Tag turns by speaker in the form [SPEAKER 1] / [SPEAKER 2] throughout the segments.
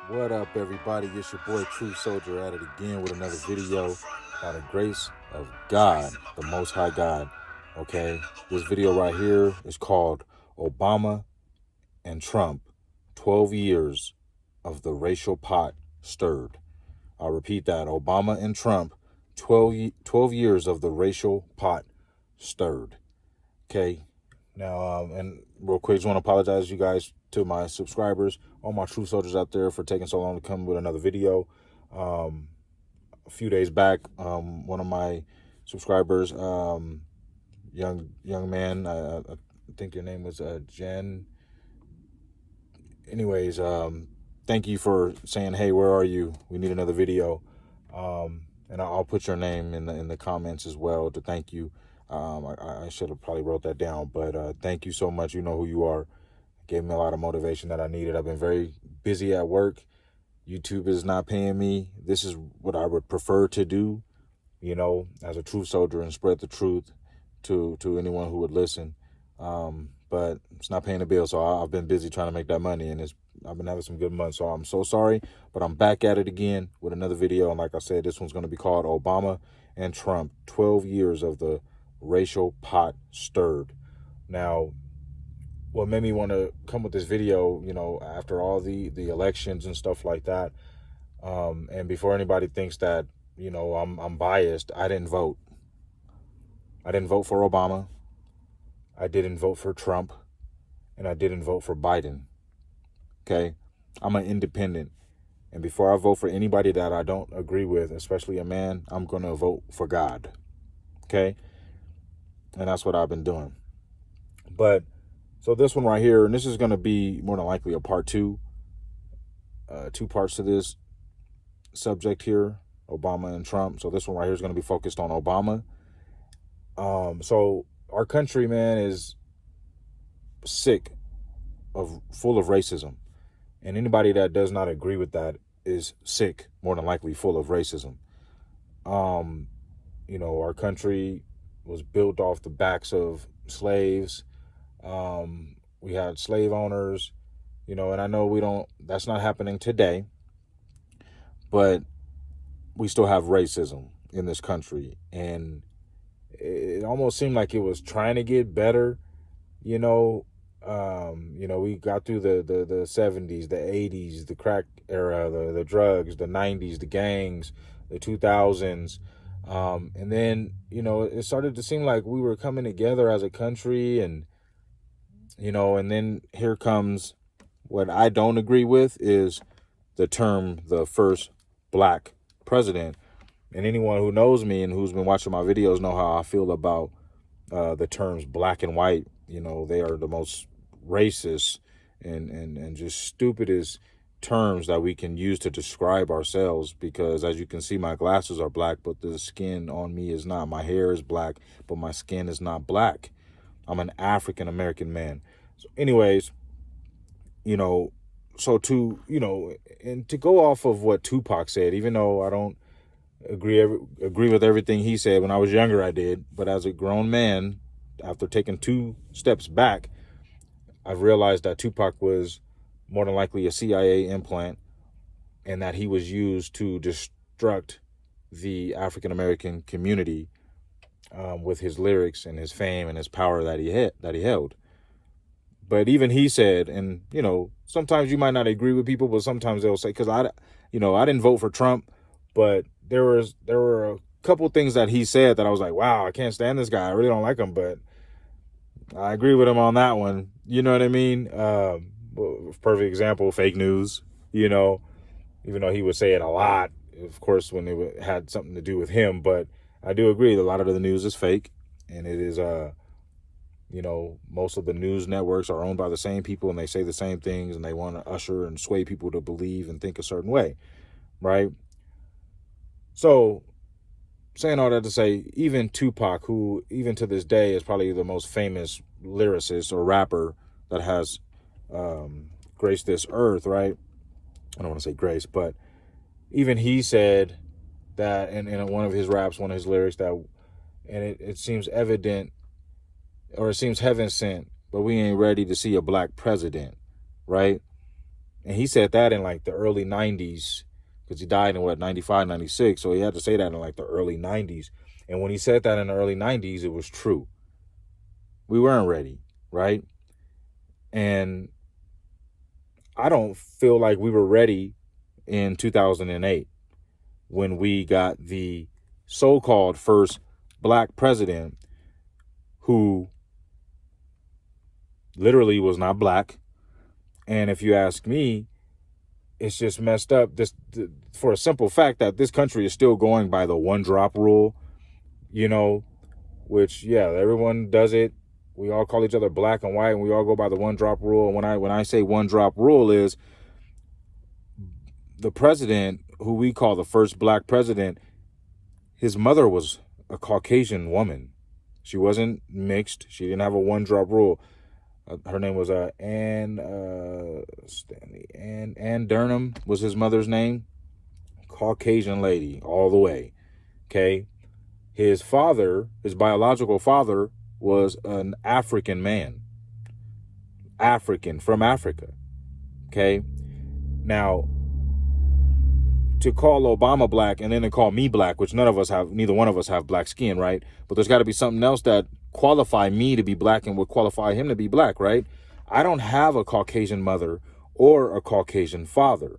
[SPEAKER 1] What up, everybody? It's your boy True Soldier at it again with another video by the grace of God, the Most High God. Okay, this video right here is called Obama and Trump 12 Years of the Racial Pot Stirred. I'll repeat that: Obama and Trump 12 years of the racial pot stirred. Okay, now, and real quick, just want to apologize, you guys, to my subscribers, all my true soldiers out there, for taking so long to come with another video. A few days back, one of my subscribers, young man, I think your name was Jen. Anyways, thank you for saying, "Hey, where are you? We need another video." And I'll put your name in the comments as well to thank you. I should have probably wrote that down, but thank you so much. You know who you are. Gave me a lot of motivation that I needed. I've been very busy at work. YouTube is not paying me. This is what I would prefer to do, as a truth soldier, and spread the truth to anyone who would listen. But it's not paying the bill, so I've been busy trying to make that money, and I've been having some good months. So I'm so sorry, but I'm back at it again with another video. And like I said, this one's going to be called Obama and Trump, 12 years of the racial pot stirred. Now, what made me want to come with this video, after all the elections and stuff like that, and before anybody thinks that, I'm biased, I didn't vote. I didn't vote for Obama. I didn't vote for Trump, and I didn't vote for Biden. Okay? I'm an independent. And before I vote for anybody that I don't agree with, especially a man, I'm going to vote for God. Okay? And that's what I've been doing. But, so this one right here, and this is going to be more than likely a part two. Two parts to this subject here, Obama and Trump. So this one right here is going to be focused on Obama. So our country, man, is full of racism. And anybody that does not agree with that is sick, more than likely full of racism. Our country was built off the backs of slaves. We had slave owners, and I know that's not happening today, but we still have racism in this country. And it almost seemed like it was trying to get better, we got through the 70s, the 80s, the crack era, the drugs, the 90s, the gangs, the 2000s. And then, it started to seem like we were coming together as a country. And, and then here comes what I don't agree with is the term, the first black president. And anyone who knows me and who's been watching my videos know how I feel about the terms black and white. They are the most racist and just stupidest terms that we can use to describe ourselves, because as you can see, my glasses are black, but the skin on me is not. My hair is black, but my skin is not black. I'm an African American man. So anyways, so and to go off of what Tupac said, even though I don't agree with everything he said, when I was younger I did, but as a grown man, after taking two steps back, I've realized that Tupac was more than likely a CIA implant, and that he was used to destruct the African American community with his lyrics and his fame and his power that he held. But even he said, and sometimes you might not agree with people, but sometimes they'll say, because I didn't vote for Trump, but there were a couple things that he said that I was like, wow, I can't stand this guy. I really don't like him, but I agree with him on that one. You know what I mean? Perfect example, fake news, even though he would say it a lot, of course, when it had something to do with him. But I do agree that a lot of the news is fake, and it is, most of the news networks are owned by the same people, and they say the same things, and they want to usher and sway people to believe and think a certain way, right? So, saying all that to say, even Tupac, who even to this day is probably the most famous lyricist or rapper that has graced this earth, right? I don't want to say grace, but even he said that in one of his raps, one of his lyrics, that, and it seems evident, or it seems heaven sent, but we ain't ready to see a black president, right? And he said that in like the early 90s, because he died in what, 95, 96. So he had to say that in like the early 90s. And when he said that in the early 90s, it was true. We weren't ready, right? And I don't feel like we were ready in 2008 when we got the so-called first black president who literally was not black. And if you ask me, it's just messed up for a simple fact that this country is still going by the one drop rule, which, yeah, everyone does it. We all call each other black and white, and we all go by the one drop rule. And when I say one drop rule is the president, who we call the first black president, his mother was a Caucasian woman. She wasn't mixed. She didn't have a one drop rule. Her name was Ann Durham was his mother's name. Caucasian lady all the way. Okay. His father, his biological father, was an African man. African, from Africa. Okay. Now, to call Obama black and then to call me black, which neither one of us have black skin, right? But there's got to be something else that qualify me to be black and would qualify him to be black, right? I don't have a Caucasian mother or a Caucasian father.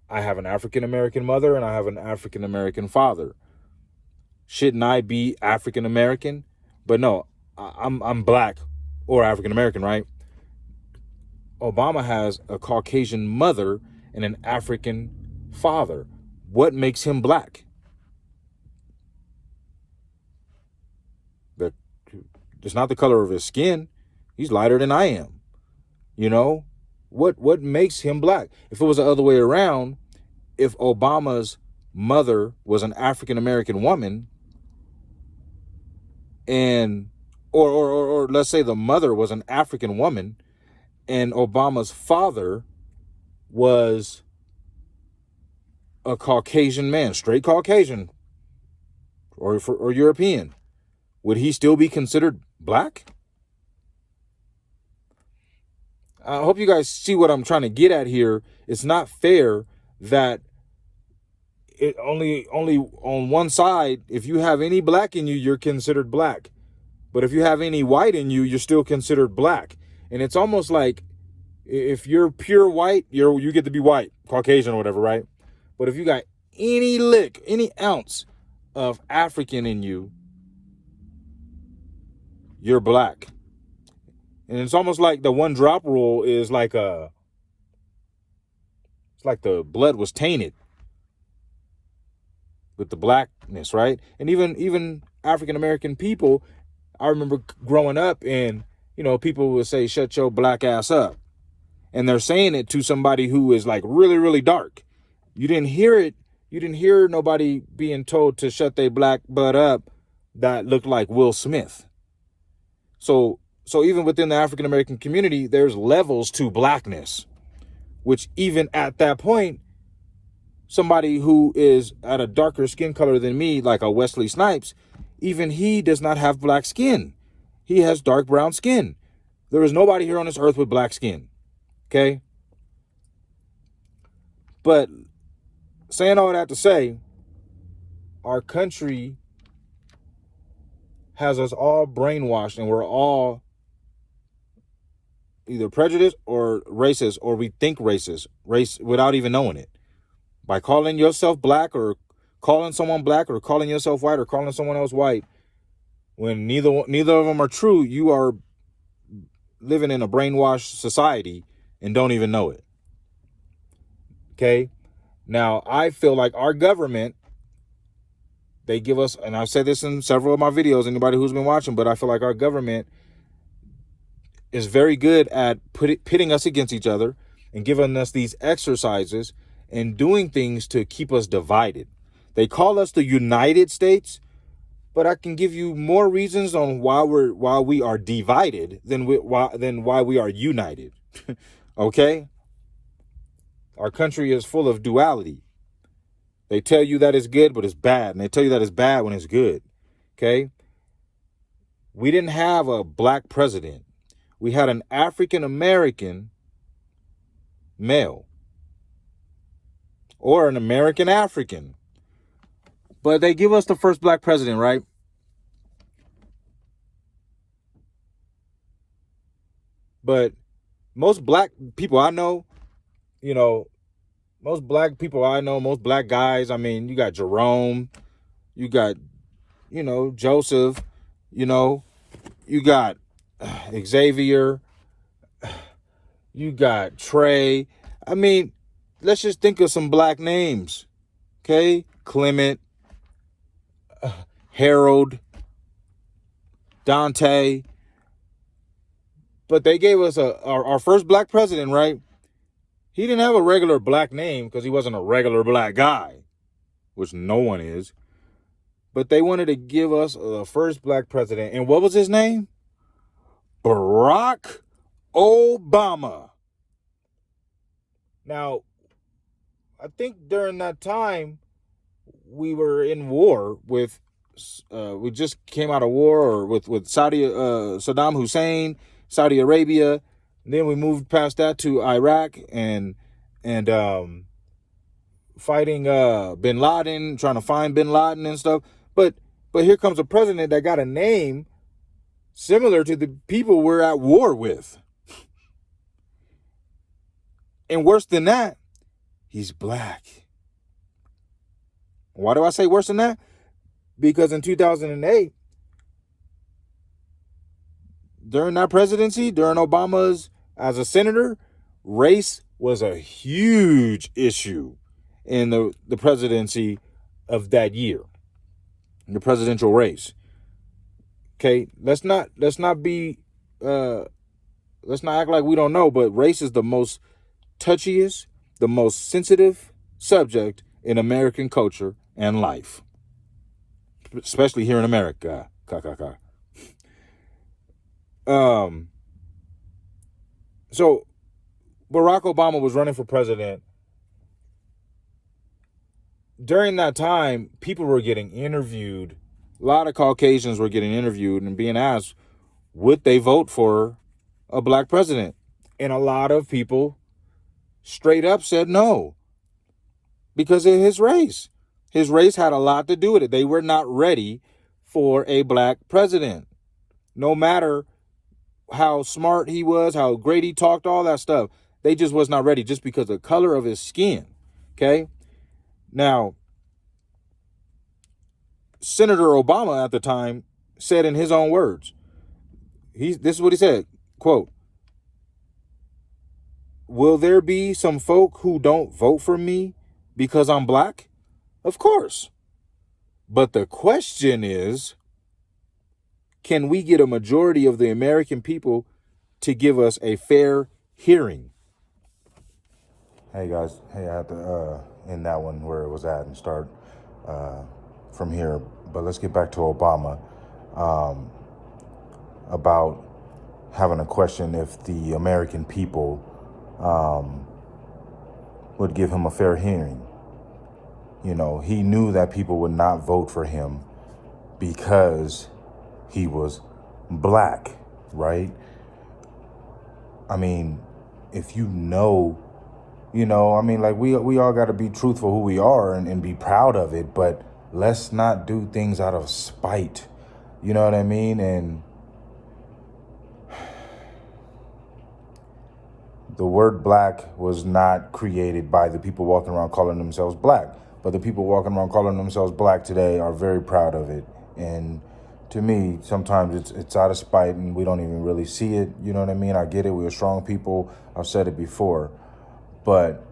[SPEAKER 1] I have an African-American mother and I have an African-American father. Shouldn't I be African-American? But no, I'm black or African-American, right? Obama has a Caucasian mother and an African father. What makes him black? It's not the color of his skin. He's lighter than I am. What makes him black? If it was the other way around, if Obama's mother was an African American woman, and or let's say the mother was an African woman, and Obama's father was a Caucasian man, straight Caucasian, or European, would he still be considered black? I hope you guys see what I'm trying to get at here. It's not fair that it only on one side, if you have any black in you, you're considered black. But if you have any white in you, you're still considered black. And it's almost like if you're pure white, you get to be white, Caucasian or whatever, right? But if you got any ounce of African in you, you're black. And it's almost like the one drop rule is like it's like the blood was tainted with the blackness, right? And even African American people, I remember growing up and, people would say, shut your black ass up. And they're saying it to somebody who is like really, really dark. You didn't hear it. You didn't hear nobody being told to shut their black butt up that looked like Will Smith. So even within the African American community, there's levels to blackness, which even at that point, somebody who is at a darker skin color than me, like a Wesley Snipes, even he does not have black skin. He has dark brown skin. There is nobody here on this earth with black skin. Okay? But saying all that to say, our country has us all brainwashed and we're all either prejudiced or racist, or we think race without even knowing it. By calling yourself black or calling someone black or calling yourself white or calling someone else white, when neither of them are true, you are living in a brainwashed society and don't even know it. Okay? Now, I feel like our government, they give us, and I've said this in several of my videos, anybody who's been watching, but I feel like our government is very good at pitting us against each other and giving us these exercises and doing things to keep us divided. They call us the United States, but I can give you more reasons on why we are divided than why we are united. Okay? Our country is full of duality. They tell you that it's good, but it's bad. And they tell you that it's bad when it's good. Okay? We didn't have a black president. We had an African American male or an American African. But they give us the first black president, right? But most black people I know, most black people I know, most black guys, I mean, you got Jerome, you got, Joseph, you got Xavier, you got Trey. I mean, let's just think of some black names, okay? Clement, Harold, Dante. But they gave us our first black president, right? He didn't have a regular black name because he wasn't a regular black guy, which no one is. But they wanted to give us the first black president. And what was his name? Barack Obama. Now, I think during that time, we were in war with, we just came out of war with Saddam Hussein, Saudi Arabia. And then we moved past that to Iraq and fighting Bin Laden, trying to find Bin Laden and stuff. But here comes a president that got a name similar to the people we're at war with. And worse than that, he's black. Why do I say worse than that? Because in 2008, during that presidency, during Obama's as a senator, race was a huge issue in the presidency of that year, in the presidential race. Okay, let's not act like we don't know, but race is the most touchiest, the most sensitive subject in American culture and life, especially here in America. So Barack Obama was running for president. During that time, people were getting interviewed. A lot of Caucasians were getting interviewed and being asked, would they vote for a black president? And a lot of people straight up said no because of his race. His race had a lot to do with it. They were not ready for a black president. No matter how smart he was, how great he talked, all that stuff, they just was not ready just because of the color of his skin. Okay? Now, Senator Obama at the time said in his own words, this is what he said, quote, "Will there be some folk who don't vote for me because I'm black? Of course. But the question is, can we get a majority of the American people to give us a fair hearing?" Hey guys, I had to end that one where it was at and start from here. But let's get back to Obama about having a question if the American people would give him a fair hearing. He knew that people would not vote for him because he was black, right? I mean, if we all got to be truthful who we are and be proud of it, but let's not do things out of spite. You know what I mean? And the word black was not created by the people walking around calling themselves black, but the people walking around calling themselves black today are very proud of it. And to me, sometimes it's out of spite and we don't even really see it. You know what I mean? I get it. We're strong people. I've said it before. But,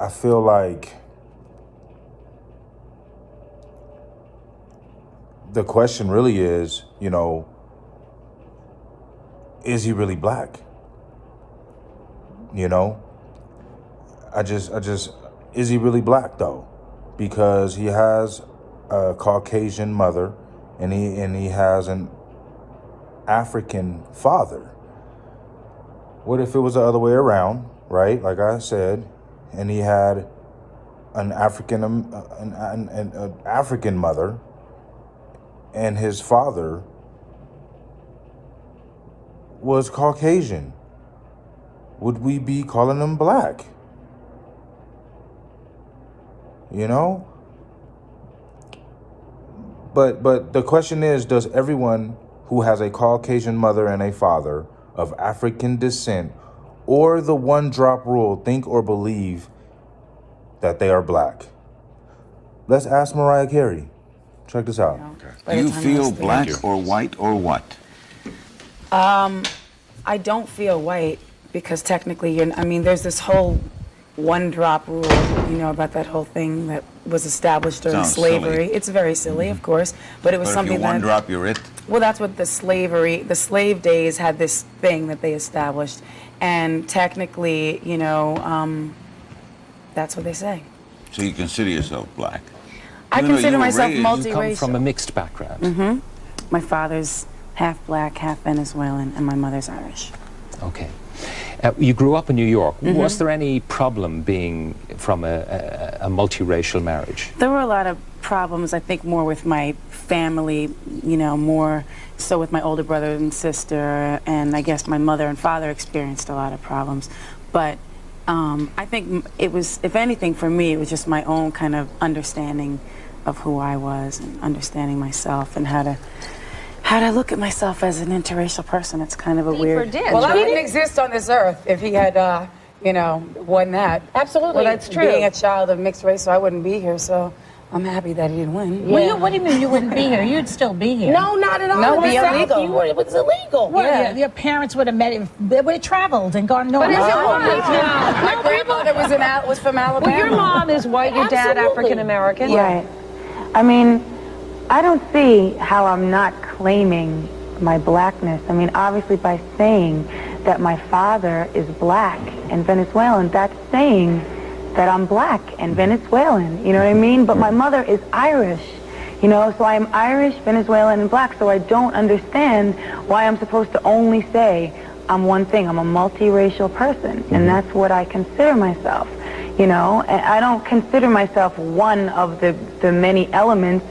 [SPEAKER 1] I feel like the question really is, is he really black? Is he really black though? Because he has a Caucasian mother and he has an African father. What if it was the other way around, right? Like I said, and he had an African mother, and his father was Caucasian, would we be calling them black? You know? But the question is, does everyone who has a Caucasian mother and a father of African descent or the one drop rule think or believe that they are black? Let's ask Mariah Carey. Check this out.
[SPEAKER 2] Do you feel black or white or what?
[SPEAKER 3] I don't feel white because technically, there's this whole one drop rule, about that whole thing that was established during
[SPEAKER 2] Sounds
[SPEAKER 3] slavery.
[SPEAKER 2] silly.
[SPEAKER 3] It's very silly, of course, but it was
[SPEAKER 2] But if
[SPEAKER 3] something
[SPEAKER 2] you one
[SPEAKER 3] that...
[SPEAKER 2] drop, you're it.
[SPEAKER 3] Well, that's what the slave days had this thing that they established. And technically, that's what they say.
[SPEAKER 2] So you consider yourself black?
[SPEAKER 3] I
[SPEAKER 2] Even though
[SPEAKER 3] consider
[SPEAKER 2] you were
[SPEAKER 3] myself
[SPEAKER 2] raised-
[SPEAKER 3] multiracial.
[SPEAKER 4] You come from a mixed background.
[SPEAKER 3] My father's half black, half Venezuelan, and my mother's Irish.
[SPEAKER 4] Okay. You grew up in New York. Was there any problem being from a multiracial marriage?
[SPEAKER 3] There were a lot of problems, I think, more with my family, more so with my older brother and sister, and I guess my mother and father experienced a lot of problems. But I think it was, if anything, for me, it was just my own kind of understanding of who I was and understanding myself and how to look at myself as an interracial person. It's kind of a weird...
[SPEAKER 5] Well, I wouldn't exist on this earth if he had, won that.
[SPEAKER 6] Absolutely.
[SPEAKER 5] Well, that's true. Being a child of mixed race, so I wouldn't be here, so I'm happy that he didn't win.
[SPEAKER 6] Yeah. Well, what do you mean you wouldn't be here? You'd still be here.
[SPEAKER 5] No, not at all.
[SPEAKER 6] No,
[SPEAKER 5] It was illegal.
[SPEAKER 6] it was illegal. Well,
[SPEAKER 5] Yeah.
[SPEAKER 6] your parents would have met. They would have traveled and gone north.
[SPEAKER 5] But is it wrong? My grandmother was from Alabama.
[SPEAKER 7] Well, your mom is white, your dad African American.
[SPEAKER 3] Right.
[SPEAKER 8] I don't see how I'm not claiming my blackness. Obviously by saying that my father is black and Venezuelan, that's saying that I'm black and Venezuelan, you know what I mean? But my mother is Irish, so I'm Irish, Venezuelan, and black, so I don't understand why I'm supposed to only say I'm one thing. I'm a multiracial person, and that's what I consider myself, and I don't consider myself one of the many elements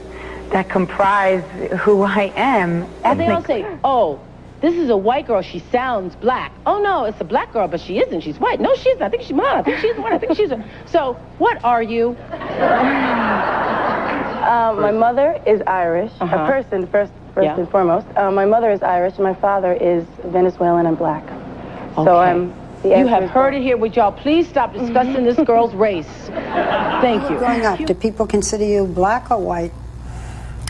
[SPEAKER 8] that comprise who I am.
[SPEAKER 7] And they all say, oh, this is a white girl, she sounds black. Oh no, it's a black girl, but she isn't, she's white. No, she isn't, I think she's mine, I think she's one, I think she's a... So, what are you?
[SPEAKER 8] My mother is Irish, a person first and foremost. My mother is Irish, and my father is Venezuelan and black.
[SPEAKER 7] Okay.
[SPEAKER 8] So I'm...
[SPEAKER 7] You have heard it here. Would y'all please stop discussing this girl's race? Thank you.
[SPEAKER 9] Growing up, did people consider you black or white?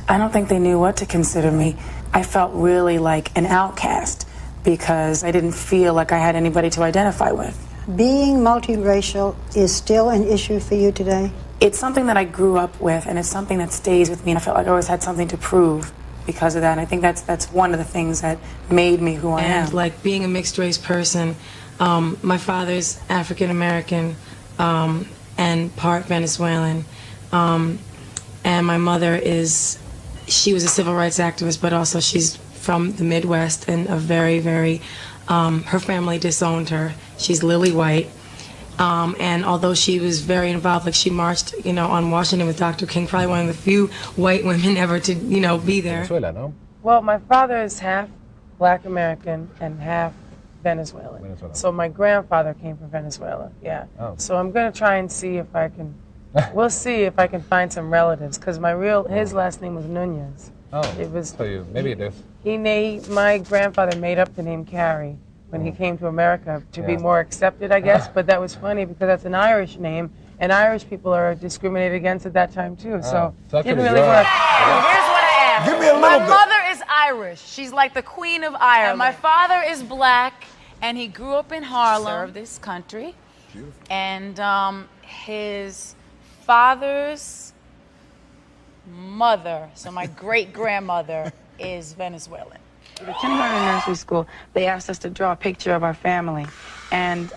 [SPEAKER 3] I don't think they knew what to consider me. I felt really like an outcast because I didn't feel like I had anybody to identify with.
[SPEAKER 9] Being multiracial is still an issue for you today?
[SPEAKER 3] It's something that I grew up with, and it's something that stays with me, and I felt like I always had something to prove because of that. And I think that's one of the things that made me who I am.
[SPEAKER 10] And like being a mixed race person, my father's African American and part Venezuelan, and my mother she was a civil rights activist, but also she's from the Midwest and a very, very, her family disowned her. She's Lily White. And although she was very involved, like she marched, on Washington with Dr. King, probably one of the few white women ever to, be there.
[SPEAKER 4] Venezuela, no?
[SPEAKER 5] Well, my father is half black American and half Venezuelan. So my grandfather came from Venezuela, yeah.
[SPEAKER 4] Oh.
[SPEAKER 5] So I'm going to try and see if I can... We'll see if I can find some relatives, because his last name was Nunez.
[SPEAKER 4] Oh,
[SPEAKER 5] it was.
[SPEAKER 4] So maybe it is.
[SPEAKER 5] My grandfather made up the name Carey when he came to America to be more accepted, I guess. But that was funny because that's an Irish name, and Irish people are discriminated against at that time too. So it didn't really work.
[SPEAKER 11] Here's what I am.
[SPEAKER 12] Give me a little
[SPEAKER 11] My
[SPEAKER 12] bit.
[SPEAKER 11] mother is Irish. She's like the Queen of Ireland. And my father is black, and he grew up in Harlem. Served this country. Beautiful. And his father's mother, so my great-grandmother, is Venezuelan.
[SPEAKER 3] At kindergarten and nursery school, they asked us to draw a picture of our family. And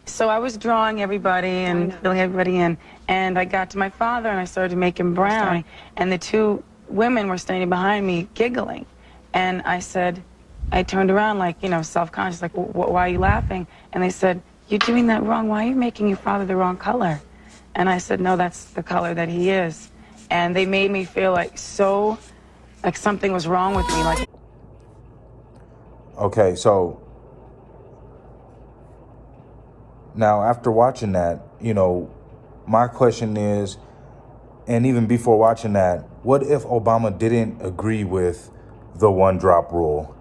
[SPEAKER 3] so I was drawing everybody and filling everybody in. And I got to my father and I started to make him brown. And the two women were standing behind me giggling. And I said, I turned around like, self-conscious, like, why are you laughing? And they said, you're doing that wrong. Why are you making your father the wrong color? And I said, no, that's the color that he is. And they made me feel like something was wrong with me.
[SPEAKER 1] Okay, so now after watching that, you know, my question is, and even before watching that, what if Obama didn't agree with the one drop rule,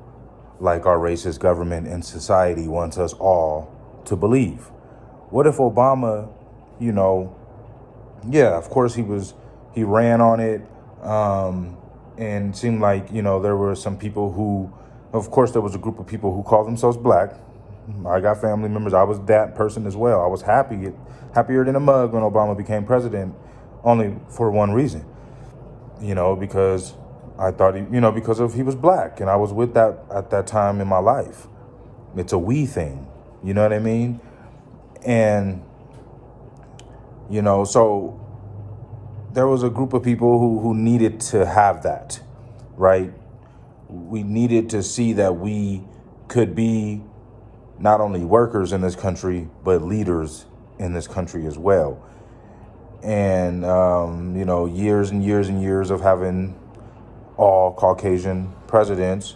[SPEAKER 1] like our racist government and society wants us all to believe? What if Obama, you know, yeah, of course he ran on it, and seemed like, you know, there were some people who, of course, there was a group of people who called themselves black. I got family members. I was that person as well. I was happier than a mug when Obama became president, only for one reason, you know, because I thought he was black, and I was with that at that time in my life. It's a we thing, you know what I mean? And, you know, so there was a group of people who needed to have that, right? We needed to see that we could be not only workers in this country, but leaders in this country as well. And, you know, years and years and years of having all Caucasian presidents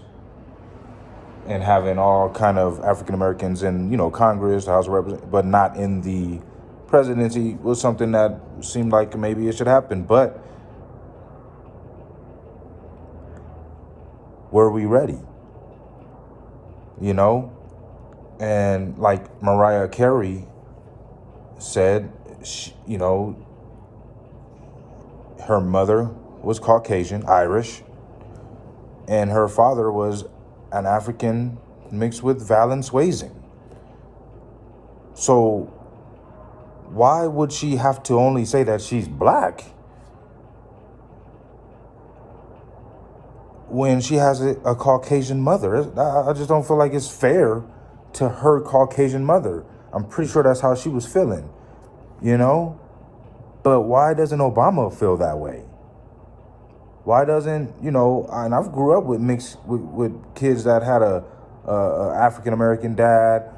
[SPEAKER 1] and having all kind of African Americans in, you know, Congress, House of Representatives, but not in the presidency, was something that seemed like maybe it should happen. But were we ready? You know? And like Mariah Carey said, you know, her mother was Caucasian, Irish, and her father was an African mixed with Valenzuelan. So why would she have to only say that she's black when she has a Caucasian mother? I just don't feel like it's fair to her Caucasian mother. I'm pretty sure that's how she was feeling, you know? But why doesn't Obama feel that way? Why doesn't, you know, and I've grew up with with kids that had a African-American dad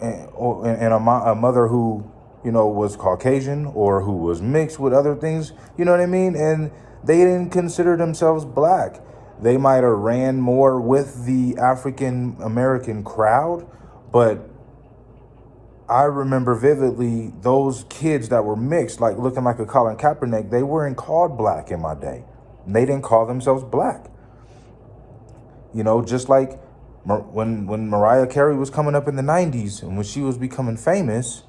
[SPEAKER 1] and a mother who, you know, was Caucasian or who was mixed with other things, you know what I mean? And they didn't consider themselves black. They might have ran more with the African-American crowd, but I remember vividly those kids that were mixed, like looking like a Colin Kaepernick, they weren't called black in my day. They didn't call themselves black. You know, just like when Mariah Carey was coming up in the 90s and when she was becoming famous,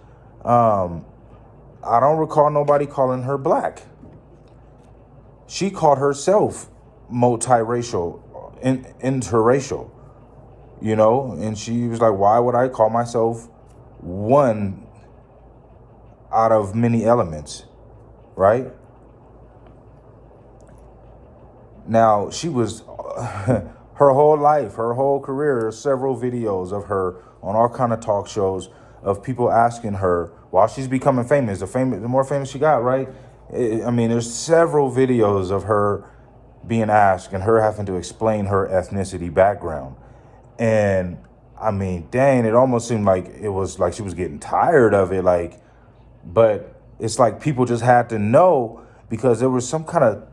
[SPEAKER 1] I don't recall nobody calling her black. She called herself multiracial, interracial, you know, and she was like, why would I call myself one out of many elements, right? Now, she was, her whole life, her whole career, several videos of her on all kind of talk shows of people asking her, while she's becoming famous, the more famous she got, right? I mean, there's several videos of her being asked and her having to explain her ethnicity background. And I mean, dang, it almost seemed like it was like she was getting tired of it. Like, but it's like people just had to know because there was some kind of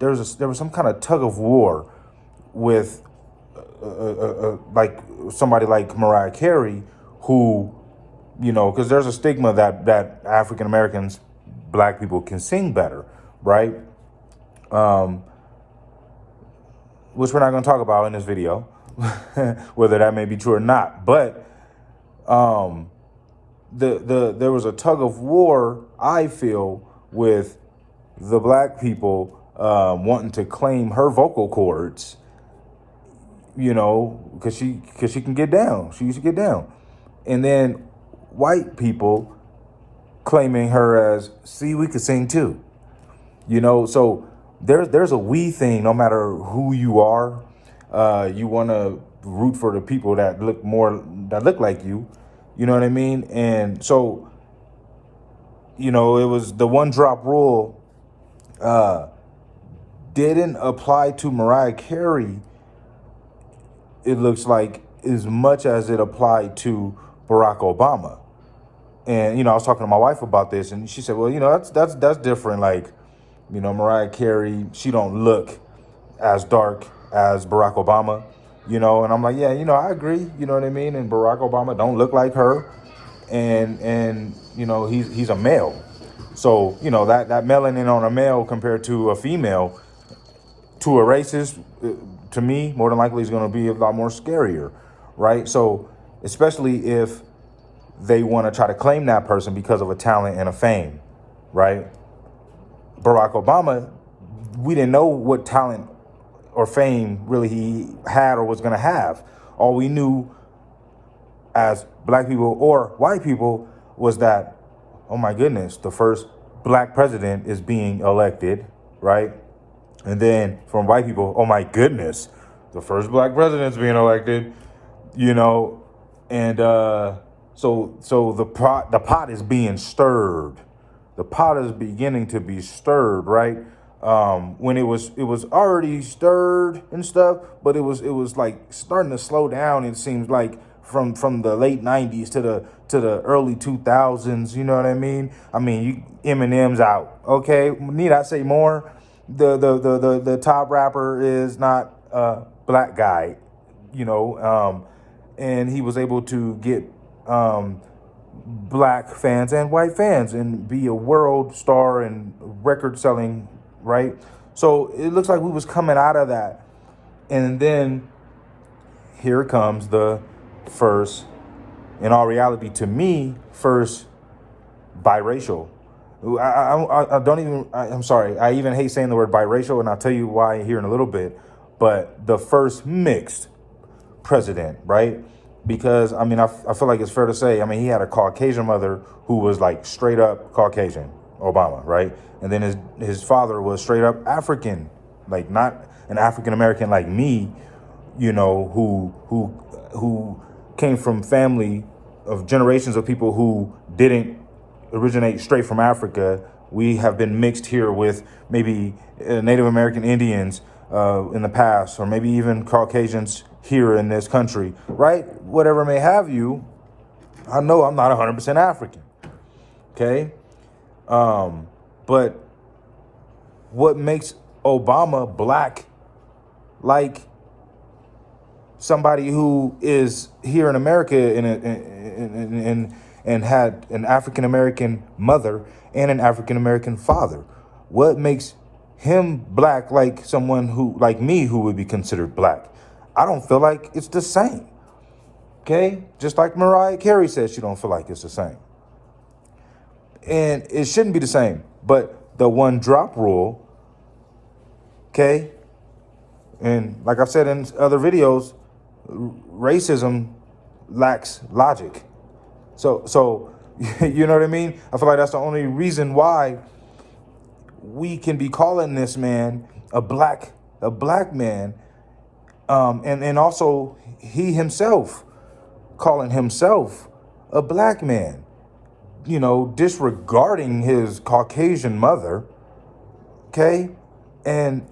[SPEAKER 1] tug of war with like somebody like Mariah Carey, who, you know, because there's a stigma that African Americans, black people can sing better, right? Which we're not going to talk about in this video, whether that may be true or not. But there was a tug of war, I feel, with the black people wanting to claim her vocal cords, you know, because she can get down. She used to get down. And then white people claiming her as, see, we could sing too. You know, so there's a we thing, no matter who you are. You want to root for the people that look like you. You know what I mean? And so, you know, it was the one drop rule didn't apply to Mariah Carey, it looks like, as much as it applied to Barack Obama. And, you know, I was talking to my wife about this, and she said, well, you know, that's different. Like, you know, Mariah Carey, she don't look as dark as Barack Obama. you know, and I'm like, yeah, you know, I agree, you know what I mean? And Barack Obama don't look like her, and you know, he's a male. So, you know, that melanin on a male compared to a female, to a racist, to me, more than likely is going to be a lot more scarier, right? So, especially if they want to try to claim that person because of a talent and a fame, right? Barack Obama, we didn't know what talent or fame really he had or was going to have. All we knew as black people or white people was that, oh my goodness, the first black president is being elected, right? And then from white people, oh my goodness, the first black president's being elected, you know, and so the pot is being stirred. The pot is beginning to be stirred, right? When it was already stirred and stuff, but it was like starting to slow down. It seems like from the late 90s to the early 2000s. You know what I mean? I mean, Eminem's out. Okay, need I say more? The top rapper is not a black guy, you know, and he was able to get black fans and white fans and be a world star and record selling, right? So it looks like we was coming out of that. And then here comes the first, in all reality, to me, first biracial. I'm sorry. I even hate saying the word biracial, and I'll tell you why here in a little bit. But the first mixed president, right? Because, I mean, I feel like it's fair to say, I mean, he had a Caucasian mother who was like straight up Caucasian, Obama, right? And then his father was straight up African, like not an African American like me, you know, who came from family of generations of people who didn't originate straight from Africa. We have been mixed here with maybe Native American Indians in the past, or maybe even Caucasians here in this country, right? Whatever may have you, I know I'm not 100% African, okay? But what makes Obama black like somebody who is here in America and had an African American mother and an African American father? What makes him black like someone who, like me, who would be considered black? I don't feel like it's the same. Okay? Just like Mariah Carey says she don't feel like it's the same. And it shouldn't be the same. But the one drop rule, okay? And like I've said in other videos, racism lacks logic. So you know what I mean? I feel like that's the only reason why we can be calling this man a black man, and also he himself calling himself a black man, you know, disregarding his Caucasian mother. Okay, and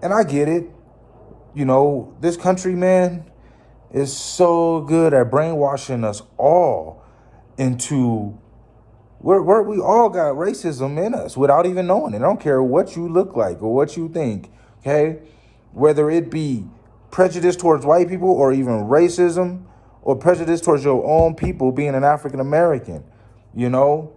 [SPEAKER 1] I get it. You know, this country, man, is so good at brainwashing us all into where we all got racism in us without even knowing it. I don't care what you look like or what you think, okay? Whether it be prejudice towards white people or even racism or prejudice towards your own people being an African American, you know?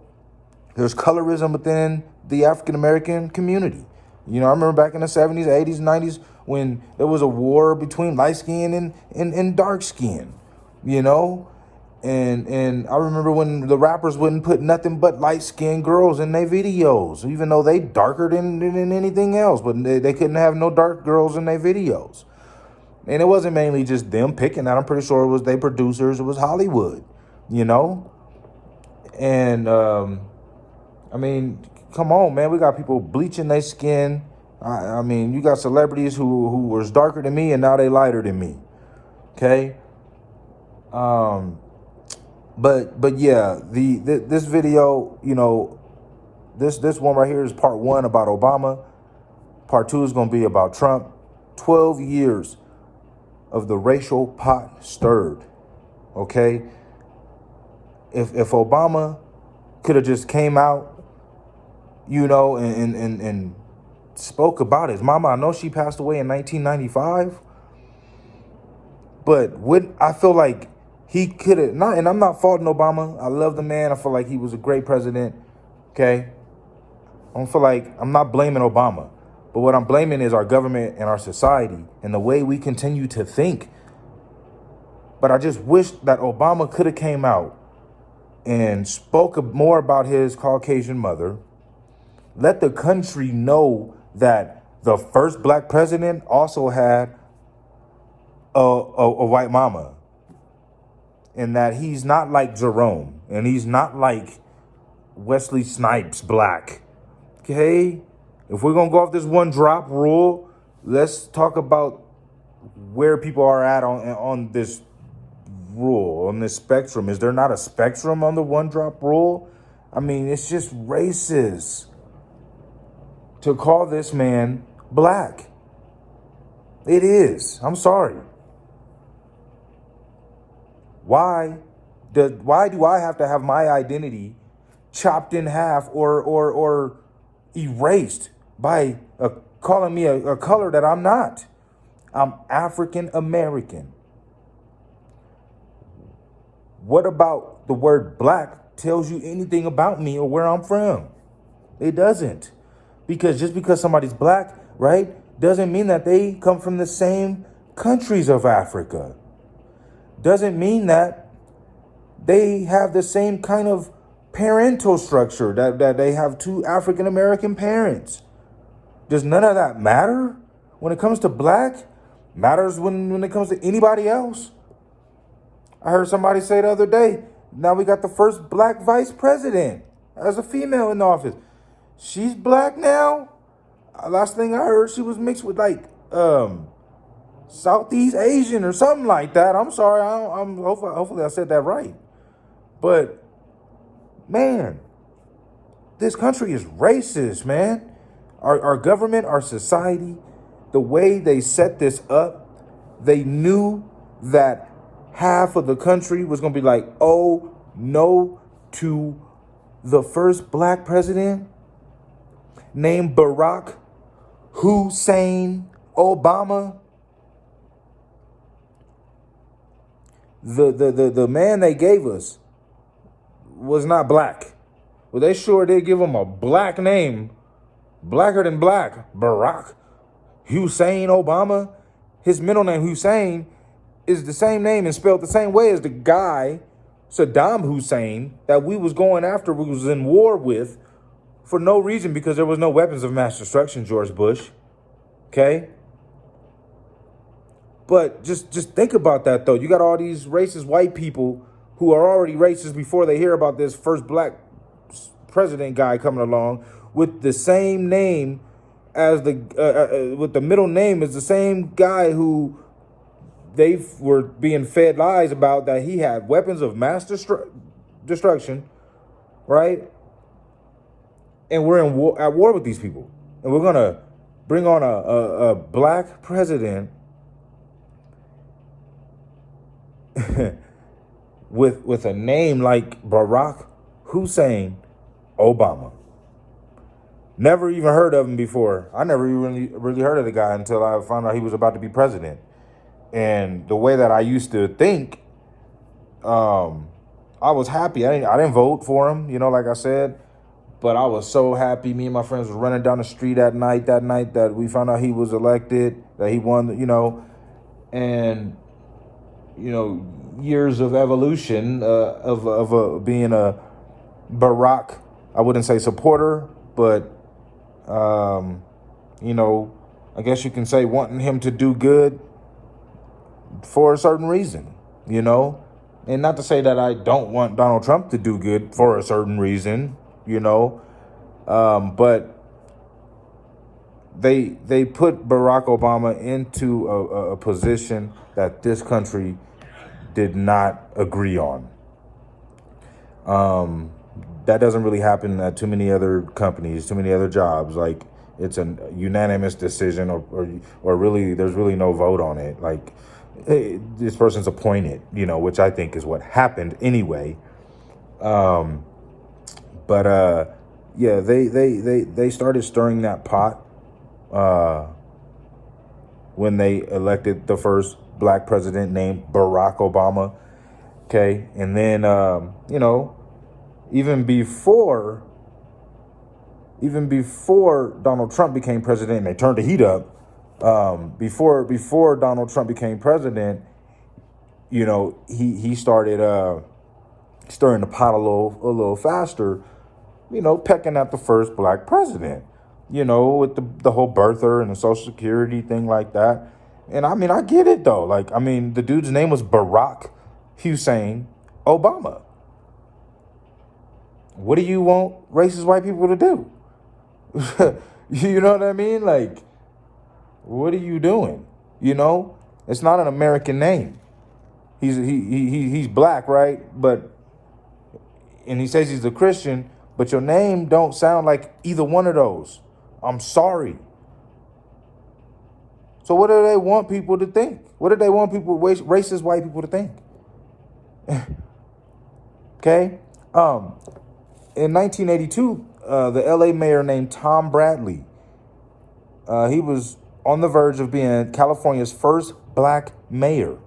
[SPEAKER 1] There's colorism within the African American community. You know, I remember back in the 70s, 80s, 90s when there was a war between light skin and dark skin, you know? And I remember when the rappers wouldn't put nothing but light-skinned girls in their videos, even though they darker than anything else, but they couldn't have no dark girls in their videos. And it wasn't mainly just them picking that. I'm pretty sure it was their producers. It was Hollywood, you know? And, I mean, come on, man. We got people bleaching their skin. I mean, you got celebrities who was darker than me and now they lighter than me, okay? But yeah, this video, you know, this one right here is part 1 about Obama. Part 2 is going to be about Trump. 12 years of the racial pot stirred. Okay, if Obama could have just came out, you know, and spoke about his mama. I know she passed away in 1995. But I feel like he could have not, and I'm not faulting Obama. I love the man. I feel like he was a great president. Okay. I don't feel like I'm not blaming Obama, but what I'm blaming is our government and our society and the way we continue to think. But I just wish that Obama could have came out and spoke more about his Caucasian mother. Let the country know that the first black president also had a white mama, and that he's not like Jerome, and he's not like Wesley Snipes black. Okay, if we're gonna go off this one drop rule, let's talk about where people are at on this rule, on this spectrum. Is there not a spectrum on the one drop rule? I mean, it's just racist to call this man black. It is. I'm sorry. Why do I have to have my identity chopped in half or erased by calling me a color that I'm not? I'm African American. What about the word black tells you anything about me or where I'm from? It doesn't. Because just because somebody's black, right, doesn't mean that they come from the same countries of Africa. Doesn't mean that they have the same kind of parental structure, that they have two African American parents. Does none of that matter when it comes to black? Matters when it comes to anybody else. I heard somebody say the other day, now we got the first black vice president as a female in the office. She's black now? Last thing I heard, she was mixed with like Southeast Asian or something like that. I'm sorry, hopefully I said that right. But man, this country is racist, man. Our government, our society, the way they set this up, they knew that half of the country was going to be like, oh, no to the first black president named Barack Hussein Obama. The man they gave us was not black. Well, they sure did give him a black name, blacker than black, Barack Hussein Obama. His middle name, Hussein, is the same name and spelled the same way as the guy, Saddam Hussein, that we was going after, we was in war with for no reason because there was no weapons of mass destruction, George Bush. Okay? But just think about that, though. You got all these racist white people who are already racist before they hear about this first black president guy coming along with the same name as with the middle name is the same guy who they were being fed lies about, that he had weapons of mass destruction, right? And we're at war with these people. And we're going to bring on a black president with a name like Barack Hussein Obama. Never even heard of him before. I never even really heard of the guy until I found out he was about to be president. And the way that I used to think, I was happy. I didn't vote for him, like I said, but I was so happy. Me and my friends were running down the street that night that we found out he was elected, that he won, and, years of evolution of being a Barack, I wouldn't say supporter, but, I guess you can say wanting him to do good for a certain reason, and not to say that I don't want Donald Trump to do good for a certain reason, but they put Barack Obama into a position that this country did not agree on. That doesn't really happen at too many other companies, too many other jobs. Like, it's a unanimous decision, or really, there's really no vote on it. Like, this person's appointed, which I think is what happened anyway. Yeah, they started stirring that pot when they elected the first black president named Barack Obama. Okay. And then, you know, even before Donald Trump became president, and they turned the heat up, before Donald Trump became president, you know, he started stirring the pot a little faster, you know, pecking at the first black president, you know, with the whole birther and the Social Security thing like that. And I mean, I get it though. Like, I mean, the dude's name was Barack Hussein Obama. What do you want racist white people to do? You know what I mean? Like, what are you doing? You know, it's not an American name. He's black, right? And he says he's a Christian, but your name don't sound like either one of those. I'm sorry. So what do they want people to think? What do they want racist white people to think? Okay. In 1982, the LA mayor named Tom Bradley, he was on the verge of being California's first black mayor.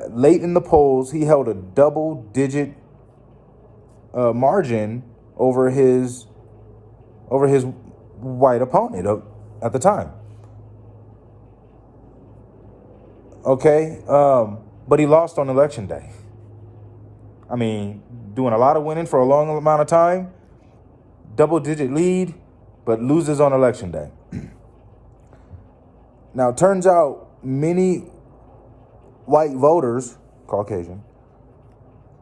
[SPEAKER 1] Late in the polls, he held a double-digit margin over his white opponent at the time. Okay, but he lost on election day. I mean, doing a lot of winning for a long amount of time, double-digit lead, but loses on election day. Now, it turns out many white voters, Caucasian,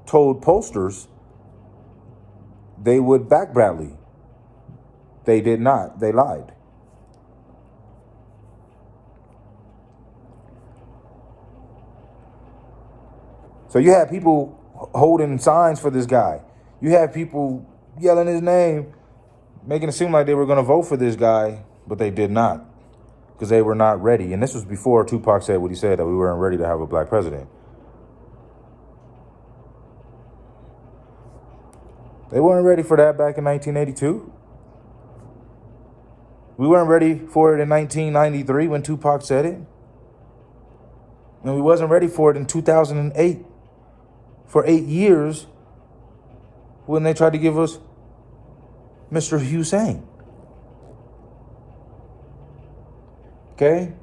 [SPEAKER 1] told pollsters they would back Bradley. They did not. They lied. So you have people holding signs for this guy. You have people yelling his name, making it seem like they were going to vote for this guy, but they did not, because they were not ready. And this was before Tupac said what he said, that we weren't ready to have a black president. They weren't ready for that back in 1982. We weren't ready for it in 1993 when Tupac said it. And we wasn't ready for it in 2008, for 8 years, when they tried to give us Mr. Hussein. Okay?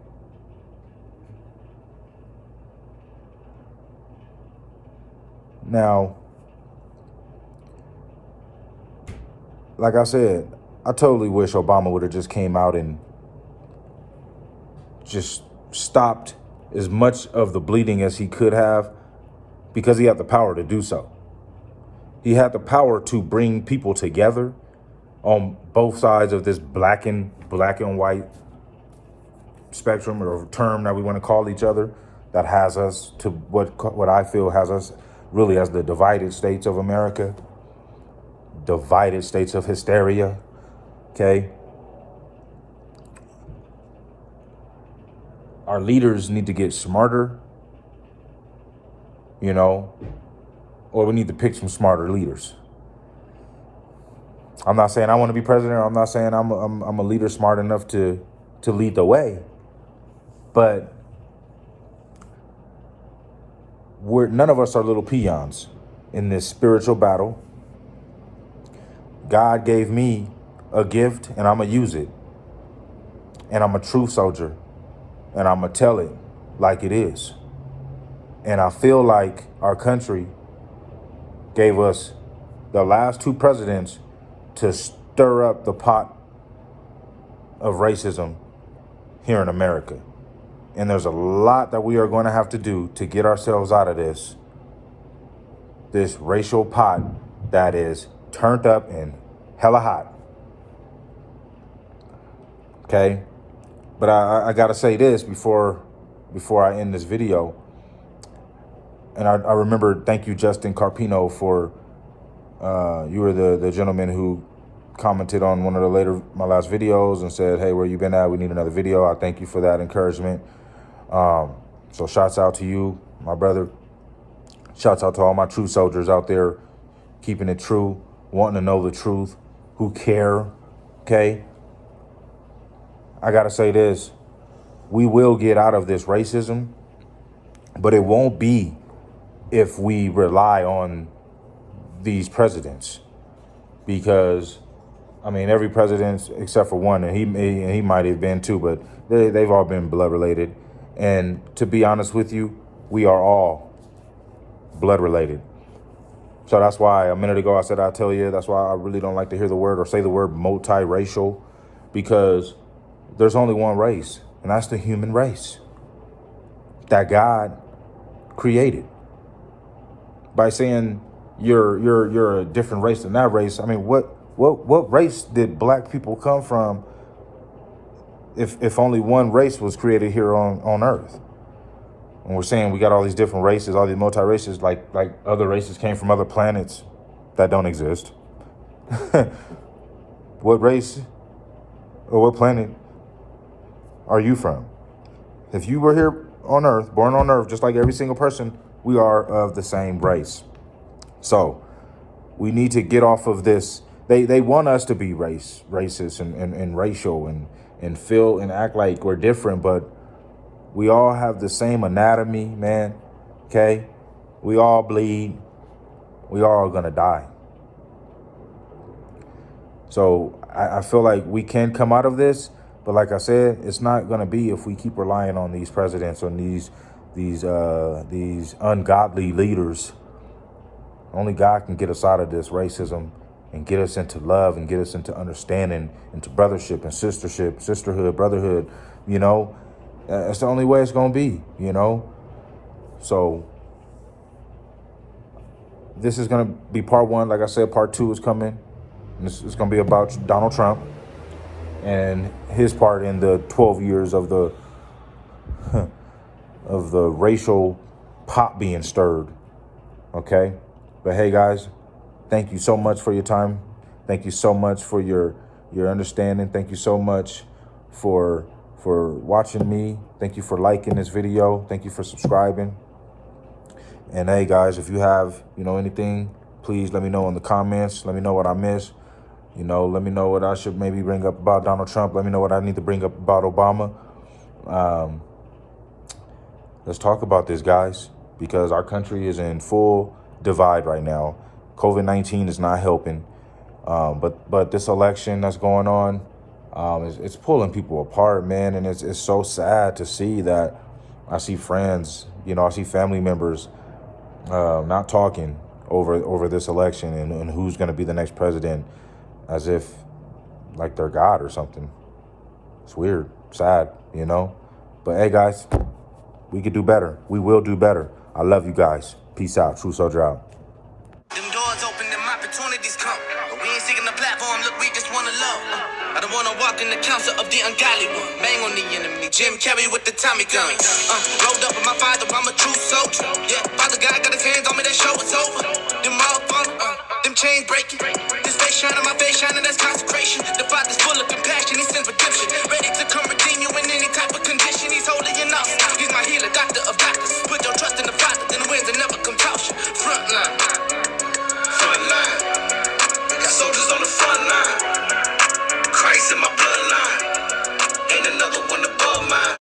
[SPEAKER 1] Now, like I said, I totally wish Obama would have just came out and just stopped as much of the bleeding as he could have, because he had the power to do so. He had the power to bring people together on both sides of this black and white spectrum, or term that we want to call each other, that has us to what I feel has us really as the divided states of America, divided states of hysteria. Okay. Our leaders need to get smarter, you know, or we need to pick some smarter leaders. I'm not saying I want to be president. I'm not saying I'm a leader smart enough to lead the way, but none of us are little peons in this spiritual battle. God gave me a gift, and I'm going to use it. And I'm a truth soldier, and I'm going to tell it like it is. And I feel like our country gave us the last two presidents to stir up the pot of racism here in America. And there's a lot that we are going to have to do to get ourselves out of this racial pot that is turned up and hella hot. Okay? But I got to say this before I end this video. And I remember, thank you, Justin Carpino, for you were the gentleman who commented on one of my last videos and said, hey, where you been at? We need another video. I thank you for that encouragement. So shouts out to you, my brother. Shouts out to all my true soldiers out there, keeping it true, wanting to know the truth, who care. Okay? I got to say this. we will get out of this racism, but it won't be if we rely on these presidents. Because, I mean, every president except for one, and he might have been too, but they've all been blood related. And to be honest with you, we are all blood related. So that's why a minute ago I said I'll tell you, that's why I really don't like to hear the word or say the word multiracial, because there's only one race, and that's the human race that God created. By saying you're a different race than that race, I mean, what race did black people come from if only one race was created here on Earth? And we're saying we got all these different races, all these multi-races, like other races came from other planets that don't exist. What race or what planet are you from? If you were here on Earth, born on Earth, just like every single person, we are of the same race. So we need to get off of this. They want us to be racist and racial and feel and act like we're different, but we all have the same anatomy, man. Okay? We all bleed. We all are gonna die. So I feel like we can come out of this, but like I said, it's not gonna be if we keep relying on these presidents or these ungodly leaders. Only God can get us out of this racism and get us into love and get us into understanding, into brothership and sisterhood, brotherhood, you know. That's the only way it's going to be, you know. So this is going to be part one. Like I said, part two is coming. And this is going to be about Donald Trump and his part in the 12 years of the racial pot being stirred. Okay. But hey, guys, thank you so much for your time. Thank you so much for your understanding. Thank you so much for watching me. Thank you for liking this video. Thank you for subscribing. And hey, guys, if you have, anything, please let me know in the comments. Let me know what I missed. Let me know what I should maybe bring up about Donald Trump. Let me know what I need to bring up about Obama. Let's talk about this, guys, because our country is in full divide right now. COVID-19 is not helping. But this election that's going on, it's pulling people apart, man. And it's so sad to see that. I see friends, I see family members not talking over this election and who's going to be the next president, as if like they're God or something. It's weird, sad, But hey, guys, we could do better. We will do better. I love you guys. Peace out. True Soldier out.
[SPEAKER 12] Them doors open, them opportunities come. But we ain't seeking the platform, look, we just wanna love. I don't wanna walk in the council of the ungodly one. Bang on the enemy, Jim Carrey with the Tommy gun. Rolled up with my father, I'm a true soldier. Yeah, Father God got his hands on me, that show it's over. Them motherfuckers, them chains breaking. This face shining, my face shining, that's consecration. The Father's full of compassion, he sends redemption. Ready to come redeem you in any type of condition. He's holy enough, he's my healer, doctor of